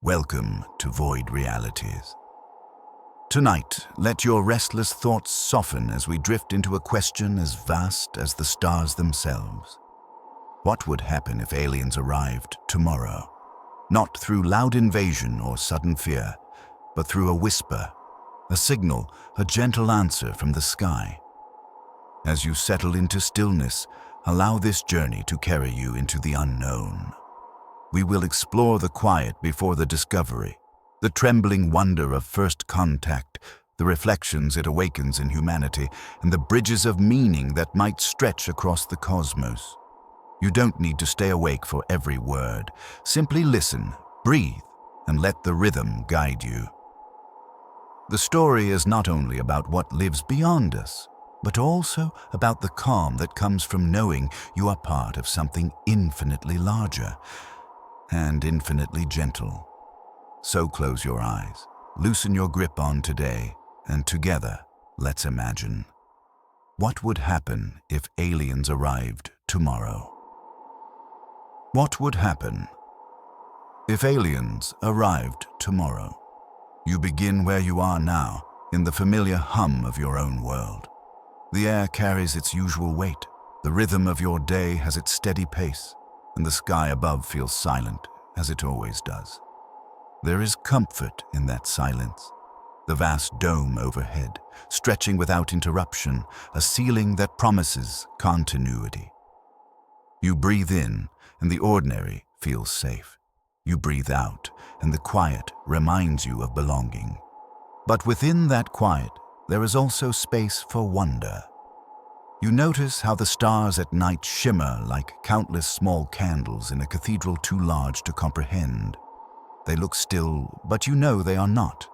Welcome to Void Realities. Tonight, let your restless thoughts soften as we drift into a question as vast as the stars themselves. What would happen if aliens arrived tomorrow? Not through loud invasion or sudden fear, but through a whisper, a signal, a gentle answer from the sky. As you settle into stillness, allow this journey to carry you into the unknown. We will explore the quiet before the discovery, the trembling wonder of first contact, the reflections it awakens in humanity, and the bridges of meaning that might stretch across the cosmos. You don't need to stay awake for every word. Simply listen, breathe, and let the rhythm guide you. The story is not only about what lives beyond us, but also about the calm that comes from knowing you are part of something infinitely larger and infinitely gentle. So close your eyes, loosen your grip on today, and together, let's imagine. What would happen if aliens arrived tomorrow? What would happen if aliens arrived tomorrow? You begin where you are now, in the familiar hum of your own world. The air carries its usual weight, the rhythm of your day has its steady pace, and the sky above feels silent, as it always does. There is comfort in that silence. The vast dome overhead, stretching without interruption, a ceiling that promises continuity. You breathe in, and the ordinary feels safe. You breathe out, and the quiet reminds you of belonging. But within that quiet, there is also space for wonder. You notice how the stars at night shimmer like countless small candles in a cathedral too large to comprehend. They look still, but you know they are not.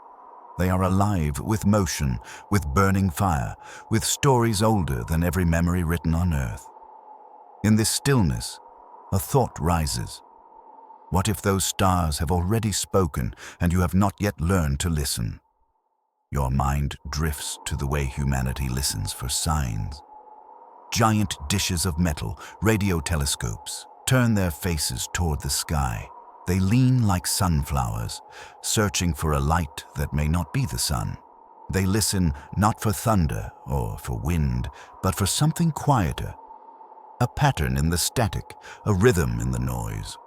They are alive with motion, with burning fire, with stories older than every memory written on earth. In this stillness, a thought rises. What if those stars have already spoken and you have not yet learned to listen? Your mind drifts to the way humanity listens for signs. Giant dishes of metal, radio telescopes, turn their faces toward the sky. They lean like sunflowers, searching for a light that may not be the sun. They listen not for thunder or for wind, but for something quieter. A pattern in the static, a rhythm in the noise.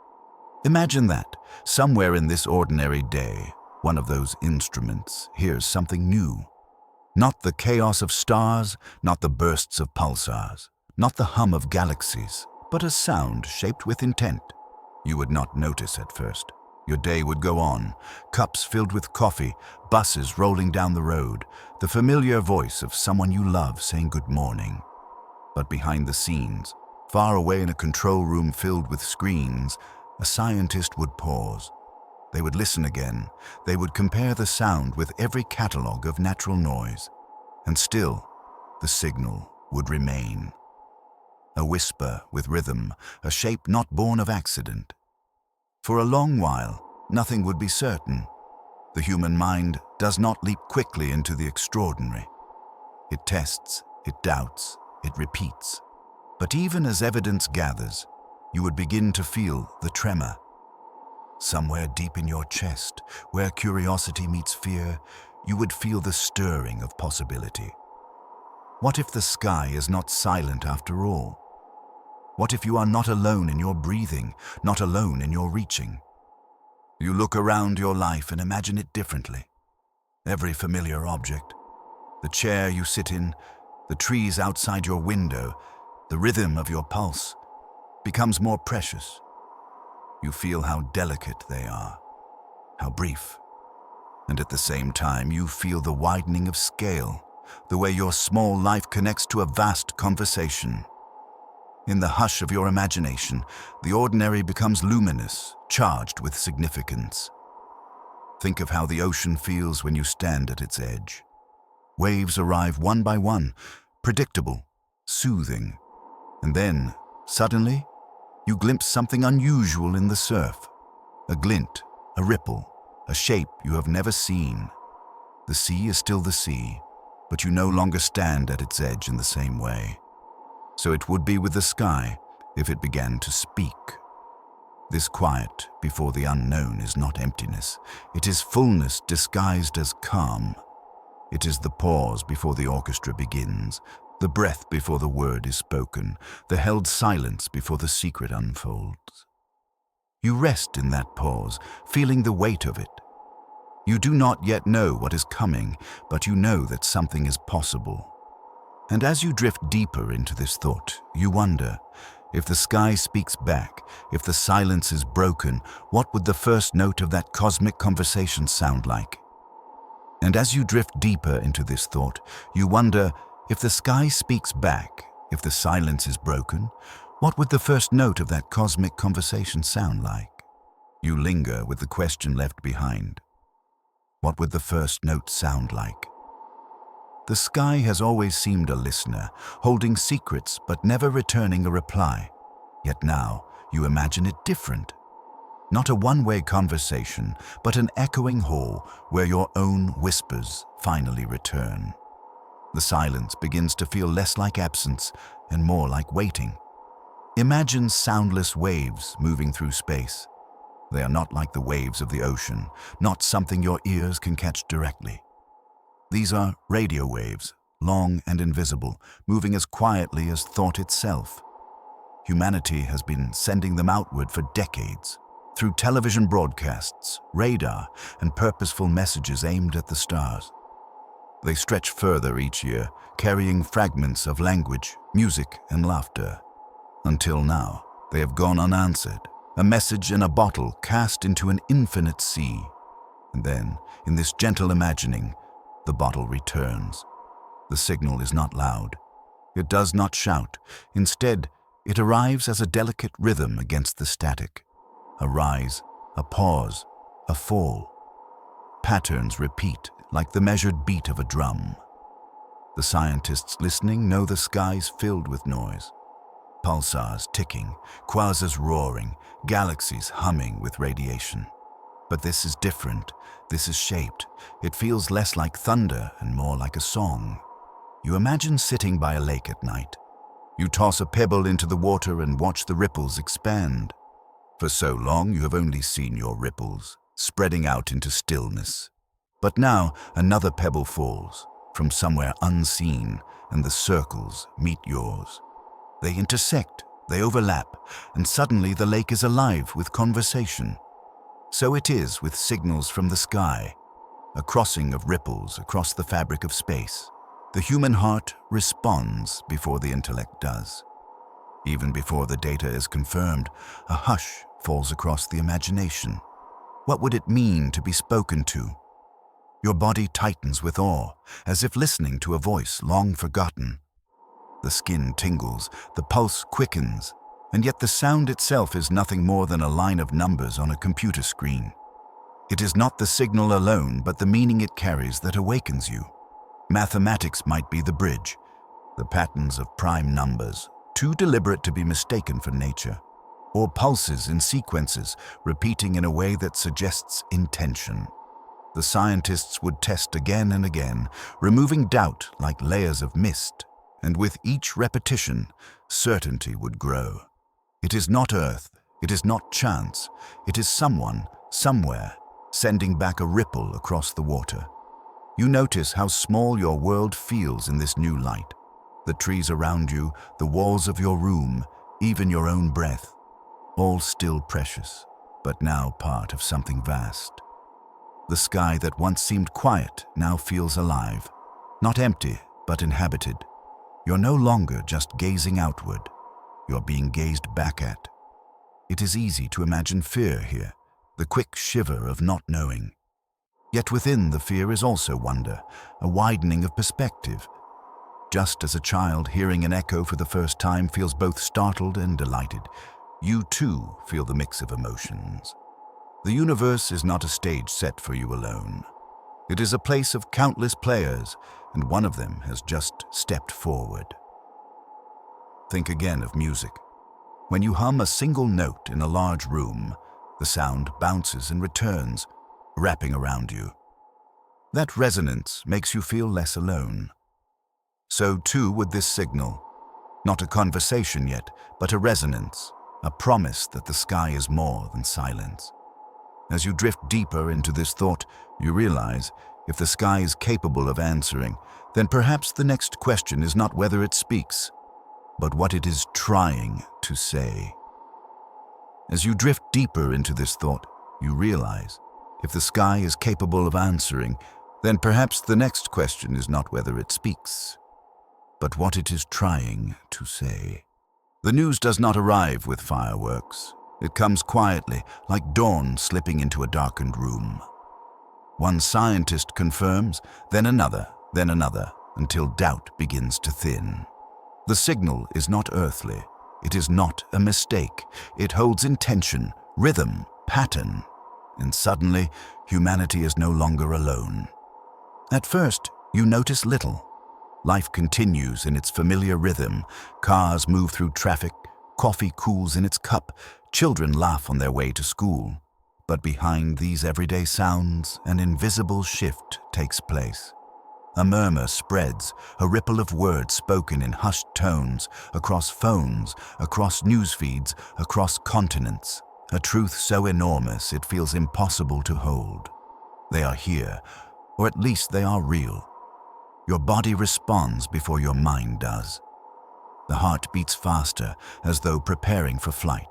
Imagine that, somewhere in this ordinary day, one of those instruments hears something new. Not the chaos of stars, not the bursts of pulsars, not the hum of galaxies, but a sound shaped with intent. You would not notice at first. Your day would go on, cups filled with coffee, buses rolling down the road, the familiar voice of someone you love saying good morning. But behind the scenes, far away in a control room filled with screens, a scientist would pause. They would listen again. They would compare the sound with every catalogue of natural noise. And still, the signal would remain. A whisper with rhythm, a shape not born of accident. For a long while, nothing would be certain. The human mind does not leap quickly into the extraordinary. It tests, it doubts, it repeats. But even as evidence gathers, you would begin to feel the tremor. Somewhere deep in your chest, where curiosity meets fear, you would feel the stirring of possibility. What if the sky is not silent after all? What if you are not alone in your breathing, not alone in your reaching? You look around your life and imagine it differently. Every familiar object, the chair you sit in, the trees outside your window, the rhythm of your pulse, becomes more precious. You feel how delicate they are, how brief. And at the same time, you feel the widening of scale, the way your small life connects to a vast conversation. In the hush of your imagination, the ordinary becomes luminous, charged with significance. Think of how the ocean feels when you stand at its edge. Waves arrive one by one, predictable, soothing. And then, suddenly, you glimpse something unusual in the surf. A glint, a ripple, a shape you have never seen. The sea is still the sea, but you no longer stand at its edge in the same way. So it would be with the sky if it began to speak. This quiet before the unknown is not emptiness. It is fullness disguised as calm. It is the pause before the orchestra begins, the breath before the word is spoken, the held silence before the secret unfolds. You rest in that pause, feeling the weight of it. You do not yet know what is coming, but you know that something is possible. And as you drift deeper into this thought, you wonder, if the sky speaks back, if the silence is broken, what would the first note of that cosmic conversation sound like? And as you drift deeper into this thought, you wonder, if the sky speaks back, if the silence is broken, what would the first note of that cosmic conversation sound like? You linger with the question left behind. What would the first note sound like? The sky has always seemed a listener, holding secrets but never returning a reply. Yet now, you imagine it different. Not a one-way conversation, but an echoing hall where your own whispers finally return. The silence begins to feel less like absence and more like waiting. Imagine soundless waves moving through space. They are not like the waves of the ocean, not something your ears can catch directly. These are radio waves, long and invisible, moving as quietly as thought itself. Humanity has been sending them outward for decades, through television broadcasts, radar, and purposeful messages aimed at the stars. They stretch further each year, carrying fragments of language, music, and laughter. Until now, they have gone unanswered, a message in a bottle cast into an infinite sea. And then, in this gentle imagining, the bottle returns. The signal is not loud. It does not shout. Instead, it arrives as a delicate rhythm against the static. A rise, a pause, a fall. Patterns repeat like the measured beat of a drum. The scientists listening know the sky's filled with noise. Pulsars ticking, quasars roaring, galaxies humming with radiation. But this is different. This is shaped. It feels less like thunder and more like a song. You imagine sitting by a lake at night. You toss a pebble into the water and watch the ripples expand. For so long you have only seen your ripples, spreading out into stillness. But now another pebble falls, from somewhere unseen, and the circles meet yours. They intersect, they overlap, and suddenly the lake is alive with conversation. So it is with signals from the sky, a crossing of ripples across the fabric of space. The human heart responds before the intellect does. Even before the data is confirmed, a hush falls across the imagination. What would it mean to be spoken to? Your body tightens with awe, as if listening to a voice long forgotten. The skin tingles, the pulse quickens, and yet the sound itself is nothing more than a line of numbers on a computer screen. It is not the signal alone, but the meaning it carries that awakens you. Mathematics might be the bridge, the patterns of prime numbers, too deliberate to be mistaken for nature, or pulses in sequences, repeating in a way that suggests intention. The scientists would test again and again, removing doubt like layers of mist, and with each repetition, certainty would grow. It is not Earth, it is not chance, it is someone, somewhere, sending back a ripple across the water. You notice how small your world feels in this new light. The trees around you, the walls of your room, even your own breath, all still precious, but now part of something vast. The sky that once seemed quiet now feels alive, not empty, but inhabited. You're no longer just gazing outward. You're being gazed back at. It is easy to imagine fear here, the quick shiver of not knowing. Yet within the fear is also wonder, a widening of perspective. Just as a child hearing an echo for the first time feels both startled and delighted, you too feel the mix of emotions. The universe is not a stage set for you alone. It is a place of countless players, and one of them has just stepped forward. Think again of music. When you hum a single note in a large room, the sound bounces and returns, wrapping around you. That resonance makes you feel less alone. So too would this signal. Not a conversation yet, but a resonance, a promise that the sky is more than silence. As you drift deeper into this thought, you realize if the sky is capable of answering, then perhaps the next question is not whether it speaks, but what it is trying to say. As you drift deeper into this thought, you realize if the sky is capable of answering, then perhaps the next question is not whether it speaks, but what it is trying to say. The news does not arrive with fireworks. It comes quietly, like dawn slipping into a darkened room. One scientist confirms, then another, until doubt begins to thin. The signal is not earthly. It is not a mistake. It holds intention, rhythm, pattern. And suddenly, humanity is no longer alone. At first, you notice little. Life continues in its familiar rhythm. Cars move through traffic, coffee cools in its cup, children laugh on their way to school. But behind these everyday sounds, an invisible shift takes place. A murmur spreads, a ripple of words spoken in hushed tones, across phones, across news feeds, across continents. A truth so enormous it feels impossible to hold. They are here, or at least they are real. Your body responds before your mind does. The heart beats faster, as though preparing for flight.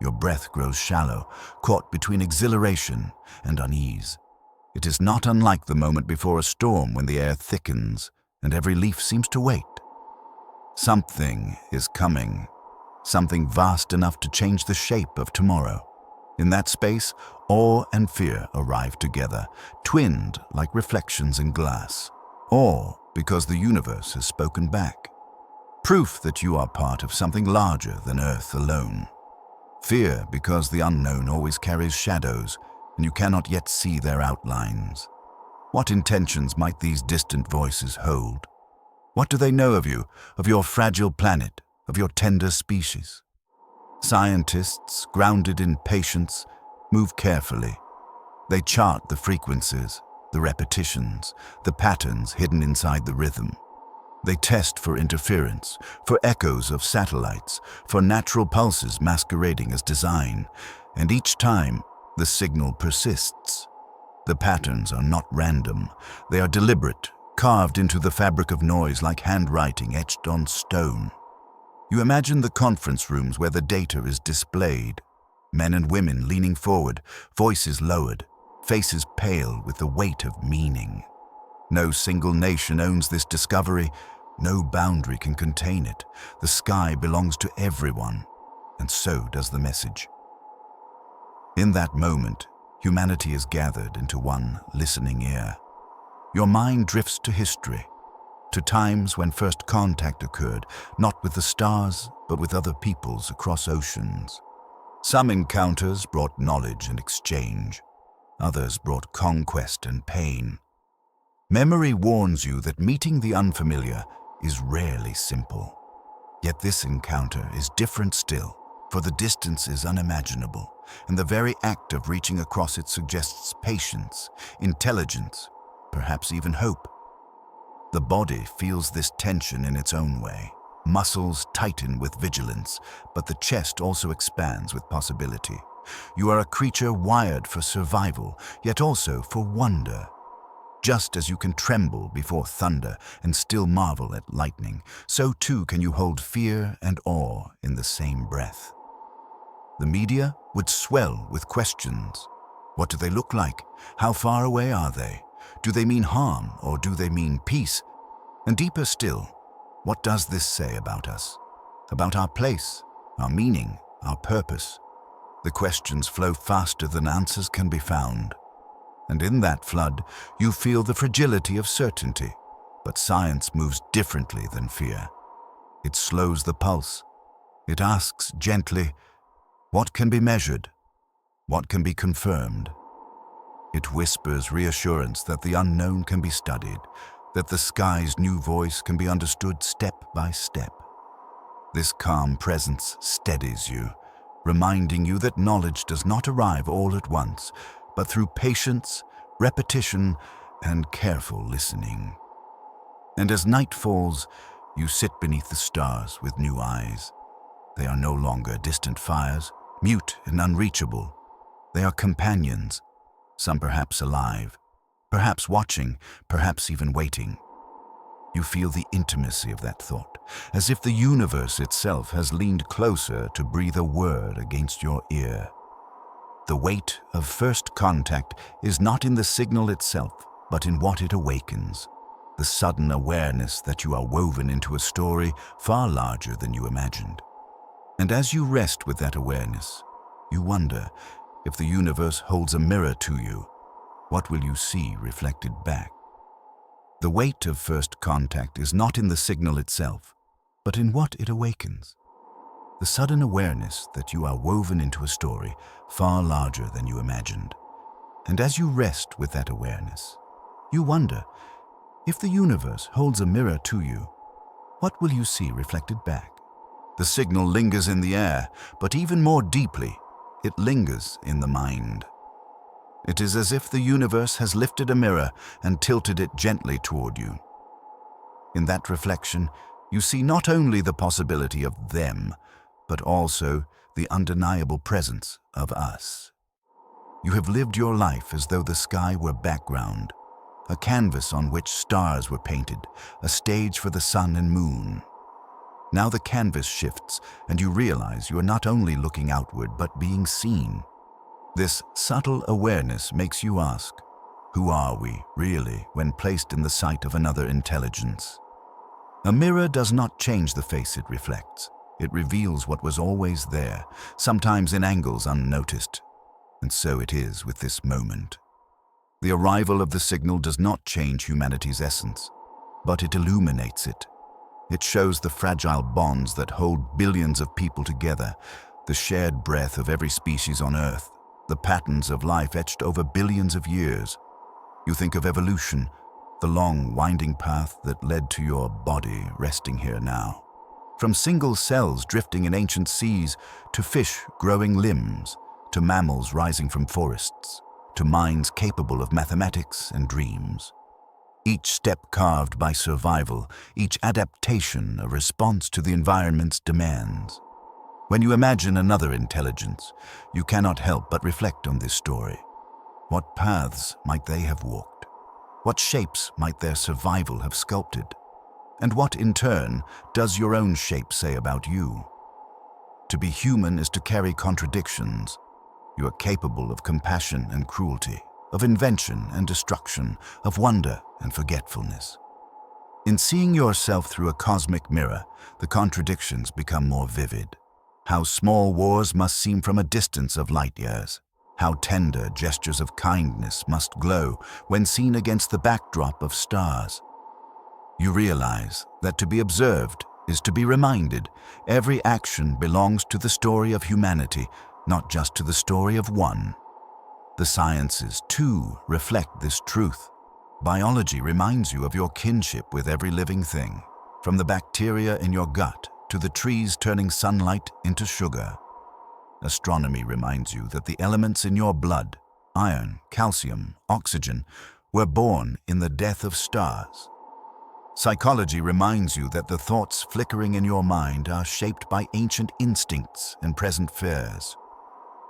Your breath grows shallow, caught between exhilaration and unease. It is not unlike the moment before a storm when the air thickens and every leaf seems to wait. Something is coming, something vast enough to change the shape of tomorrow. In that space, awe and fear arrive together, twinned like reflections in glass. Awe because the universe has spoken back. Proof that you are part of something larger than Earth alone. Fear because the unknown always carries shadows, and you cannot yet see their outlines. What intentions might these distant voices hold? What do they know of you, of your fragile planet, of your tender species? Scientists, grounded in patience, move carefully. They chart the frequencies, the repetitions, the patterns hidden inside the rhythm. They test for interference, for echoes of satellites, for natural pulses masquerading as design, and each time the signal persists. The patterns are not random. They are deliberate, carved into the fabric of noise like handwriting etched on stone. You imagine the conference rooms where the data is displayed. Men and women leaning forward, voices lowered, faces pale with the weight of meaning. No single nation owns this discovery. No boundary can contain it. The sky belongs to everyone, and so does the message. In that moment, humanity is gathered into one listening ear. Your mind drifts to history, to times when first contact occurred, not with the stars, but with other peoples across oceans. Some encounters brought knowledge and exchange. Others brought conquest and pain. Memory warns you that meeting the unfamiliar is rarely simple. Yet this encounter is different still, for the distance is unimaginable, and the very act of reaching across it suggests patience, intelligence, perhaps even hope. The body feels this tension in its own way. Muscles tighten with vigilance, but the chest also expands with possibility. You are a creature wired for survival, yet also for wonder. Just as you can tremble before thunder and still marvel at lightning, so too can you hold fear and awe in the same breath. The media would swell with questions. What do they look like? How far away are they? Do they mean harm or do they mean peace? And deeper still, what does this say about us? About our place, our meaning, our purpose? The questions flow faster than answers can be found. And in that flood, you feel the fragility of certainty. But science moves differently than fear. It slows the pulse. It asks gently, what can be measured? What can be confirmed? It whispers reassurance that the unknown can be studied, that the sky's new voice can be understood step by step. This calm presence steadies you, reminding you that knowledge does not arrive all at once, but through patience, repetition, and careful listening. And as night falls, you sit beneath the stars with new eyes. They are no longer distant fires, mute and unreachable. They are companions, some perhaps alive, perhaps watching, perhaps even waiting. You feel the intimacy of that thought, as if the universe itself has leaned closer to breathe a word against your ear. The weight of first contact is not in the signal itself, but in what it awakens. The sudden awareness that you are woven into a story far larger than you imagined. And as you rest with that awareness, you wonder, if the universe holds a mirror to you, what will you see reflected back? The weight of first contact is not in the signal itself, but in what it awakens. The sudden awareness that you are woven into a story far larger than you imagined. And as you rest with that awareness, you wonder, if the universe holds a mirror to you, what will you see reflected back? The signal lingers in the air, but even more deeply, it lingers in the mind. It is as if the universe has lifted a mirror and tilted it gently toward you. In that reflection, you see not only the possibility of them, but also the undeniable presence of us. You have lived your life as though the sky were background, a canvas on which stars were painted, a stage for the sun and moon. Now the canvas shifts, and you realize you are not only looking outward, but being seen. This subtle awareness makes you ask, who are we, really, when placed in the sight of another intelligence? A mirror does not change the face it reflects. It reveals what was always there, sometimes in angles unnoticed. And so it is with this moment. The arrival of the signal does not change humanity's essence, but it illuminates it. It shows the fragile bonds that hold billions of people together, the shared breath of every species on Earth, the patterns of life etched over billions of years. You think of evolution, the long, winding path that led to your body resting here now. From single cells drifting in ancient seas, to fish growing limbs, to mammals rising from forests, to minds capable of mathematics and dreams. Each step carved by survival, each adaptation a response to the environment's demands. When you imagine another intelligence, you cannot help but reflect on this story. What paths might they have walked? What shapes might their survival have sculpted? And what, in turn, does your own shape say about you? To be human is to carry contradictions. You are capable of compassion and cruelty, of invention and destruction, of wonder and forgetfulness. In seeing yourself through a cosmic mirror, the contradictions become more vivid. How small wars must seem from a distance of light years. How tender gestures of kindness must glow when seen against the backdrop of stars. You realize that to be observed is to be reminded. Every action belongs to the story of humanity, not just to the story of one. The sciences, too, reflect this truth. Biology reminds you of your kinship with every living thing, from the bacteria in your gut to the trees turning sunlight into sugar. Astronomy reminds you that the elements in your blood, iron, calcium, oxygen, were born in the death of stars. Psychology reminds you that the thoughts flickering in your mind are shaped by ancient instincts and present fears.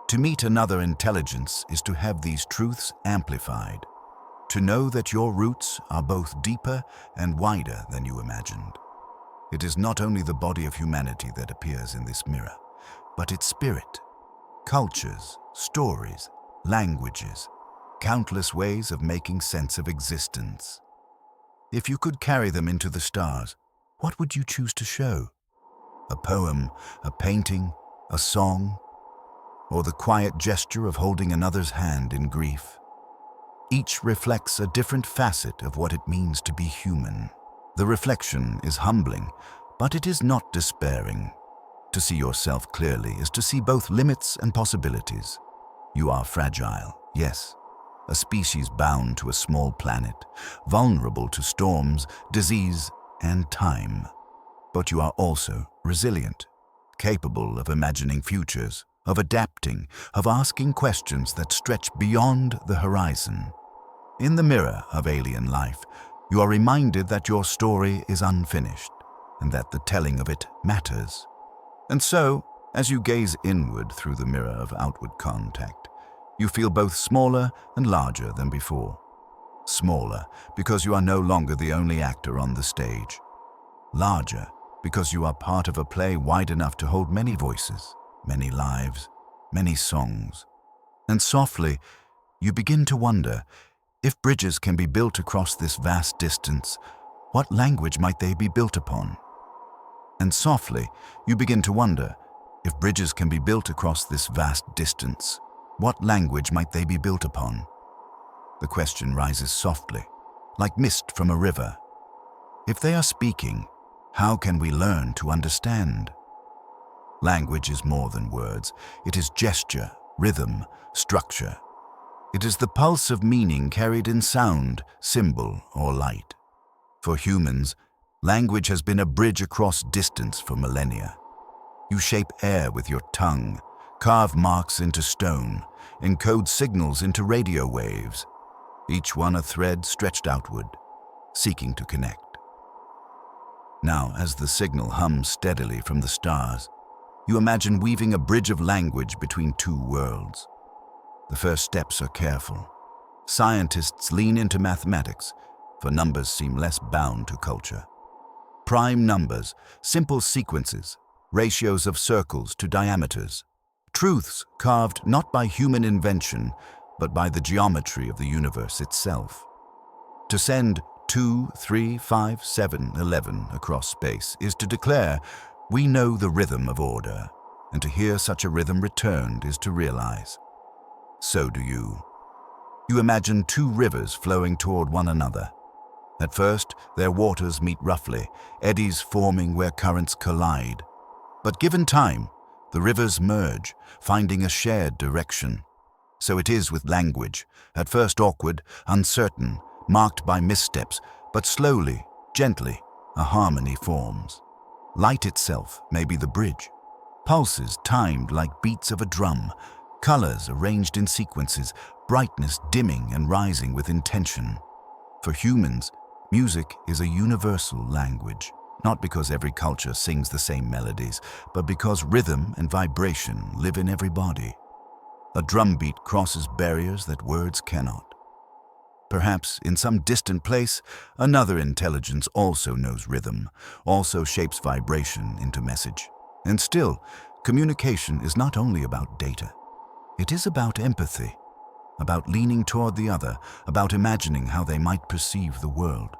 To meet another intelligence is to have these truths amplified, to know that your roots are both deeper and wider than you imagined. It is not only the body of humanity that appears in this mirror, but its spirit, cultures, stories, languages, countless ways of making sense of existence. If you could carry them into the stars, what would you choose to show? A poem, a painting, a song, or the quiet gesture of holding another's hand in grief? Each reflects a different facet of what it means to be human. The reflection is humbling, but it is not despairing. To see yourself clearly is to see both limits and possibilities. You are fragile, yes, a species bound to a small planet, vulnerable to storms, disease, and time. But you are also resilient, capable of imagining futures, of adapting, of asking questions that stretch beyond the horizon. In the mirror of alien life, you are reminded that your story is unfinished and that the telling of it matters. And so, as you gaze inward through the mirror of outward contact, you feel both smaller and larger than before. Smaller because you are no longer the only actor on the stage. Larger because you are part of a play wide enough to hold many voices, many lives, many songs. And softly, you begin to wonder, if bridges can be built across this vast distance, what language might they be built upon? And softly, you begin to wonder, if bridges can be built across this vast distance, what language might they be built upon? The question rises softly, like mist from a river. If they are speaking, how can we learn to understand? Language is more than words. It is gesture, rhythm, structure. It is the pulse of meaning carried in sound, symbol, or light. For humans, language has been a bridge across distance for millennia. You shape air with your tongue, carve marks into stone, encode signals into radio waves, each one a thread stretched outward, seeking to connect. Now, as the signal hums steadily from the stars, you imagine weaving a bridge of language between two worlds. The first steps are careful. Scientists lean into mathematics, for numbers seem less bound to culture. Prime numbers, simple sequences, ratios of circles to diameters, truths carved not by human invention, but by the geometry of the universe itself. To send 2, 3, 5, 7, 11 across space is to declare, we know the rhythm of order, and to hear such a rhythm returned is to realize. So do you. You imagine two rivers flowing toward one another. At first, their waters meet roughly, eddies forming where currents collide. But given time, the rivers merge, finding a shared direction. So it is with language, at first awkward, uncertain, marked by missteps, but slowly, gently, a harmony forms. Light itself may be the bridge. Pulses timed like beats of a drum, colors arranged in sequences, brightness dimming and rising with intention. For humans, music is a universal language, not because every culture sings the same melodies, but because rhythm and vibration live in every body. A drum beat crosses barriers that words cannot. Perhaps in some distant place, another intelligence also knows rhythm, also shapes vibration into message. And still, communication is not only about data. It is about empathy, about leaning toward the other, about imagining how they might perceive the world.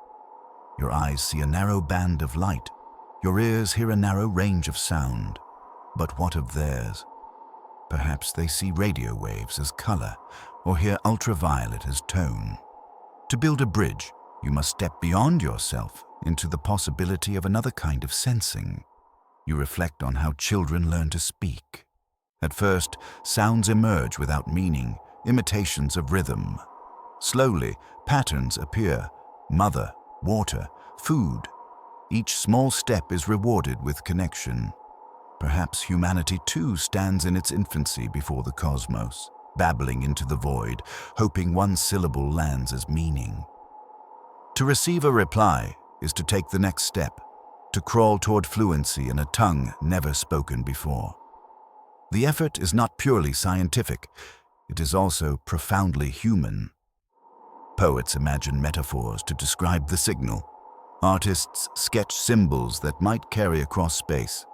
Your eyes see a narrow band of light. Your ears hear a narrow range of sound. But what of theirs? Perhaps they see radio waves as color, or hear ultraviolet as tone. To build a bridge, you must step beyond yourself into the possibility of another kind of sensing. You reflect on how children learn to speak. At first, sounds emerge without meaning, imitations of rhythm. Slowly, patterns appear: mother, water, food. Each small step is rewarded with connection. Perhaps humanity too stands in its infancy before the cosmos, babbling into the void, hoping one syllable lands as meaning. To receive a reply is to take the next step, to crawl toward fluency in a tongue never spoken before. The effort is not purely scientific, it is also profoundly human. Poets imagine metaphors to describe the signal. Artists sketch symbols that might carry across space.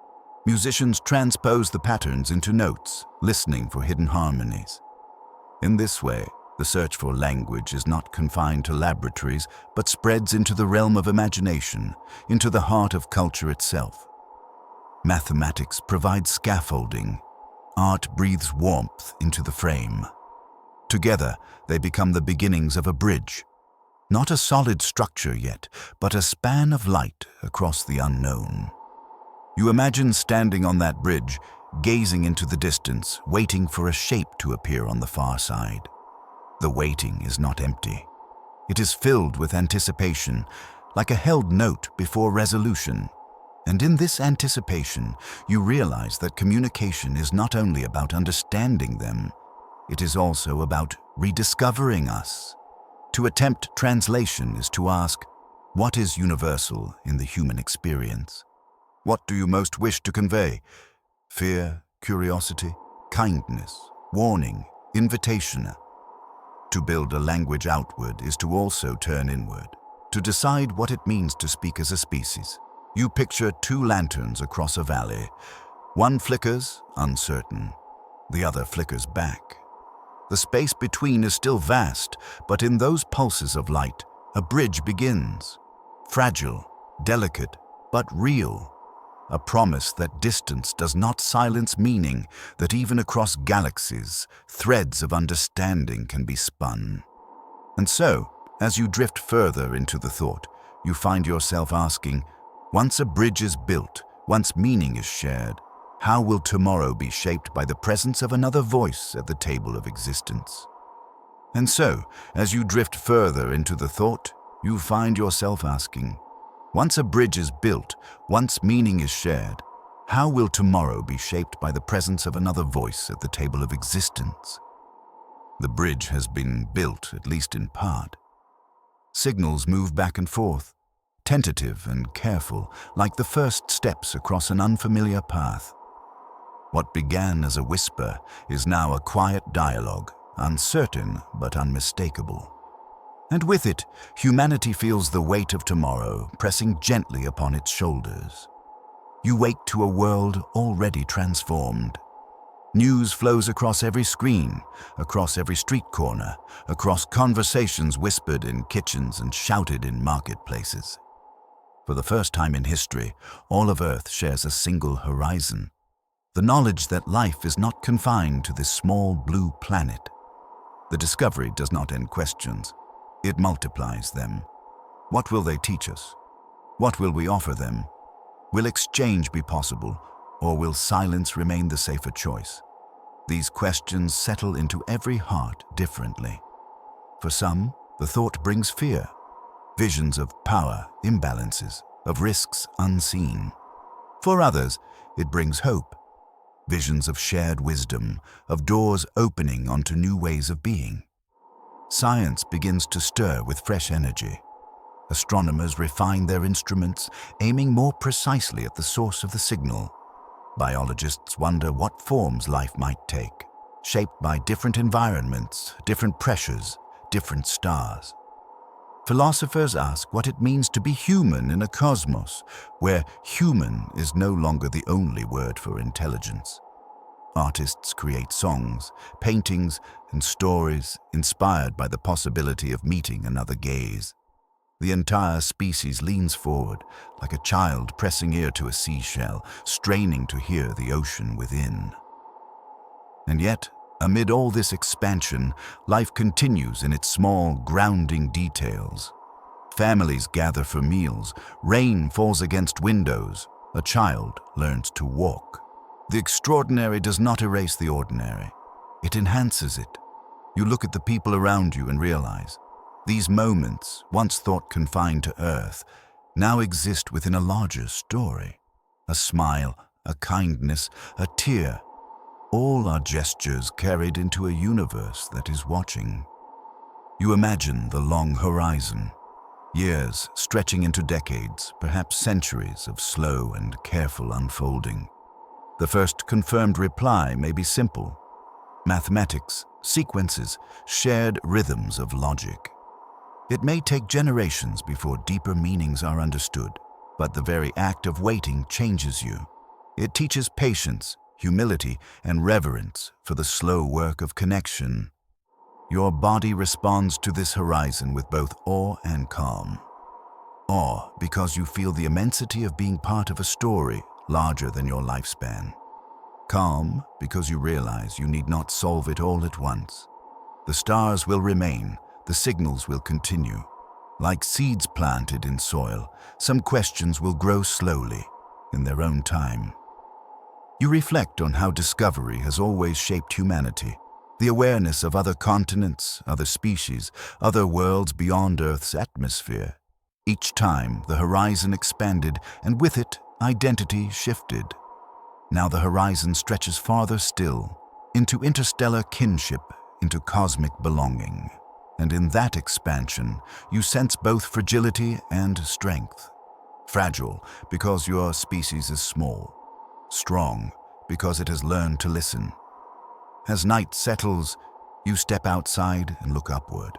Musicians transpose the patterns into notes, listening for hidden harmonies. In this way, the search for language is not confined to laboratories, but spreads into the realm of imagination, into the heart of culture itself. Mathematics provides scaffolding. Art breathes warmth into the frame. Together, they become the beginnings of a bridge. Not a solid structure yet, but a span of light across the unknown. You imagine standing on that bridge, gazing into the distance, waiting for a shape to appear on the far side. The waiting is not empty. It is filled with anticipation, like a held note before resolution. And in this anticipation, you realize that communication is not only about understanding them, it is also about rediscovering us. To attempt translation is to ask, what is universal in the human experience? What do you most wish to convey? Fear, curiosity, kindness, warning, invitation. To build a language outward is to also turn inward, to decide what it means to speak as a species. You picture two lanterns across a valley. One flickers, uncertain. The other flickers back. The space between is still vast, but in those pulses of light, a bridge begins. Fragile, delicate, but real. A promise that distance does not silence meaning, that even across galaxies, threads of understanding can be spun. And so, as you drift further into the thought, you find yourself asking, once a bridge is built, once meaning is shared, how will tomorrow be shaped by the presence of another voice at the table of existence? And so, as you drift further into the thought, you find yourself asking, once a bridge is built, once meaning is shared, how will tomorrow be shaped by the presence of another voice at the table of existence? The bridge has been built, at least in part. Signals move back and forth, tentative and careful, like the first steps across an unfamiliar path. What began as a whisper is now a quiet dialogue, uncertain but unmistakable. And with it, humanity feels the weight of tomorrow pressing gently upon its shoulders. You wake to a world already transformed. News flows across every screen, across every street corner, across conversations whispered in kitchens and shouted in marketplaces. For the first time in history, all of Earth shares a single horizon. The knowledge that life is not confined to this small blue planet. The discovery does not end questions. It multiplies them. What will they teach us? What will we offer them? Will exchange be possible, or will silence remain the safer choice? These questions settle into every heart differently. For some, the thought brings fear, visions of power, imbalances, of risks unseen. For others, it brings hope, visions of shared wisdom, of doors opening onto new ways of being. Science begins to stir with fresh energy. Astronomers refine their instruments, aiming more precisely at the source of the signal. Biologists wonder what forms life might take, shaped by different environments, different pressures, different stars. Philosophers ask what it means to be human in a cosmos where human is no longer the only word for intelligence. Artists create songs, paintings, and stories inspired by the possibility of meeting another gaze. The entire species leans forward, like a child pressing ear to a seashell, straining to hear the ocean within. And yet, amid all this expansion, life continues in its small, grounding details. Families gather for meals, rain falls against windows, a child learns to walk. The extraordinary does not erase the ordinary. It enhances it. You look at the people around you and realize, these moments, once thought confined to Earth, now exist within a larger story. A smile, a kindness, a tear, all are gestures carried into a universe that is watching. You imagine the long horizon, years stretching into decades, perhaps centuries of slow and careful unfolding. The first confirmed reply may be simple. Mathematics, sequences, shared rhythms of logic. It may take generations before deeper meanings are understood, but the very act of waiting changes you. It teaches patience, humility, and reverence for the slow work of connection. Your body responds to this horizon with both awe and calm. Awe because you feel the immensity of being part of a story larger than your lifespan. Calm because you realize you need not solve it all at once. The stars will remain, the signals will continue. Like seeds planted in soil, some questions will grow slowly, in their own time. You reflect on how discovery has always shaped humanity, the awareness of other continents, other species, other worlds beyond Earth's atmosphere. Each time, the horizon expanded, and with it, identity shifted. Now the horizon stretches farther still, into interstellar kinship, into cosmic belonging. And in that expansion, you sense both fragility and strength. Fragile because your species is small. Strong because it has learned to listen. As night settles, you step outside and look upward.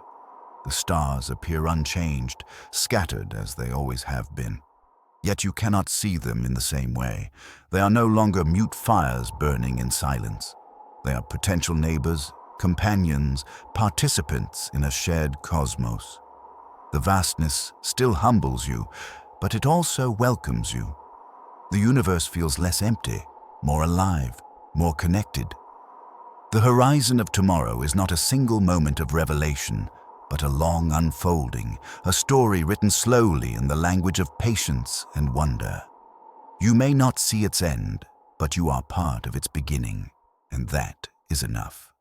The stars appear unchanged, scattered as they always have been. Yet you cannot see them in the same way. They are no longer mute fires burning in silence. They are potential neighbors, companions, participants in a shared cosmos. The vastness still humbles you, but it also welcomes you. The universe feels less empty, more alive, more connected. The horizon of tomorrow is not a single moment of revelation, but a long unfolding, a story written slowly in the language of patience and wonder. You may not see its end, but you are part of its beginning, and that is enough.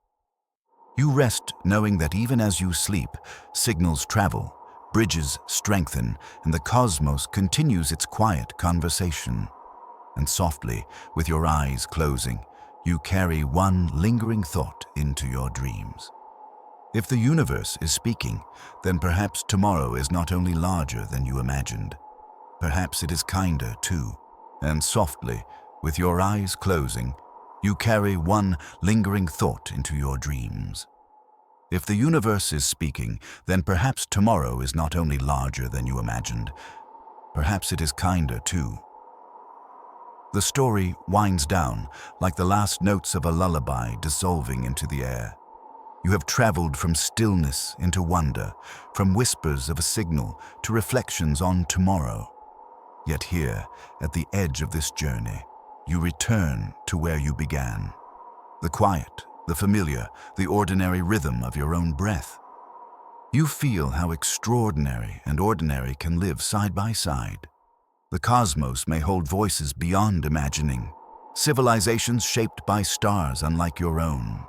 You rest knowing that even as you sleep, signals travel, bridges strengthen, and the cosmos continues its quiet conversation. And softly, with your eyes closing, you carry one lingering thought into your dreams. If the universe is speaking, then perhaps tomorrow is not only larger than you imagined. Perhaps it is kinder too. And softly, with your eyes closing, you carry one lingering thought into your dreams. If the universe is speaking, then perhaps tomorrow is not only larger than you imagined. Perhaps it is kinder too. The story winds down like the last notes of a lullaby dissolving into the air. You have traveled from stillness into wonder, from whispers of a signal to reflections on tomorrow. Yet here, at the edge of this journey, you return to where you began. The quiet, the familiar, the ordinary rhythm of your own breath. You feel how extraordinary and ordinary can live side by side. The cosmos may hold voices beyond imagining, civilizations shaped by stars unlike your own.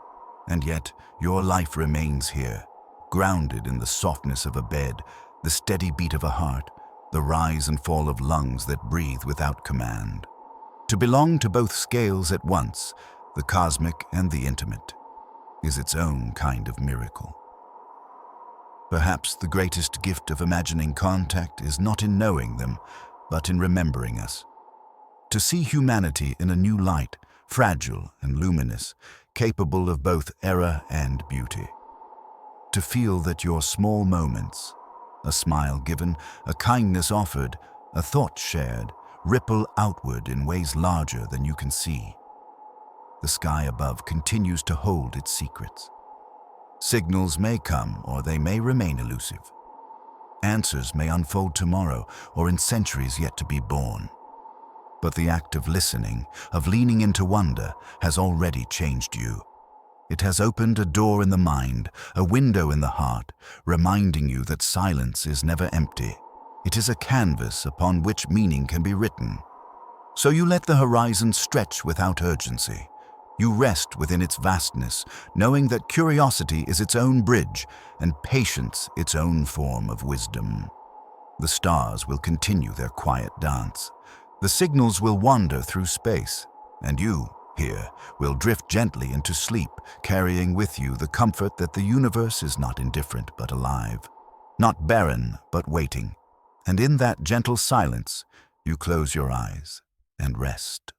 And yet, your life remains here, grounded in the softness of a bed, the steady beat of a heart, the rise and fall of lungs that breathe without command. To belong to both scales at once, the cosmic and the intimate, is its own kind of miracle. Perhaps the greatest gift of imagining contact is not in knowing them, but in remembering us. To see humanity in a new light, fragile and luminous, capable of both error and beauty. To feel that your small moments, a smile given, a kindness offered, a thought shared, ripple outward in ways larger than you can see. The sky above continues to hold its secrets. Signals may come or they may remain elusive. Answers may unfold tomorrow or in centuries yet to be born. But the act of listening, of leaning into wonder, has already changed you. It has opened a door in the mind, a window in the heart, reminding you that silence is never empty. It is a canvas upon which meaning can be written. So you let the horizon stretch without urgency. You rest within its vastness, knowing that curiosity is its own bridge and patience its own form of wisdom. The stars will continue their quiet dance. The signals will wander through space, and you, here, will drift gently into sleep, carrying with you the comfort that the universe is not indifferent but alive, not barren but waiting. And in that gentle silence, you close your eyes and rest.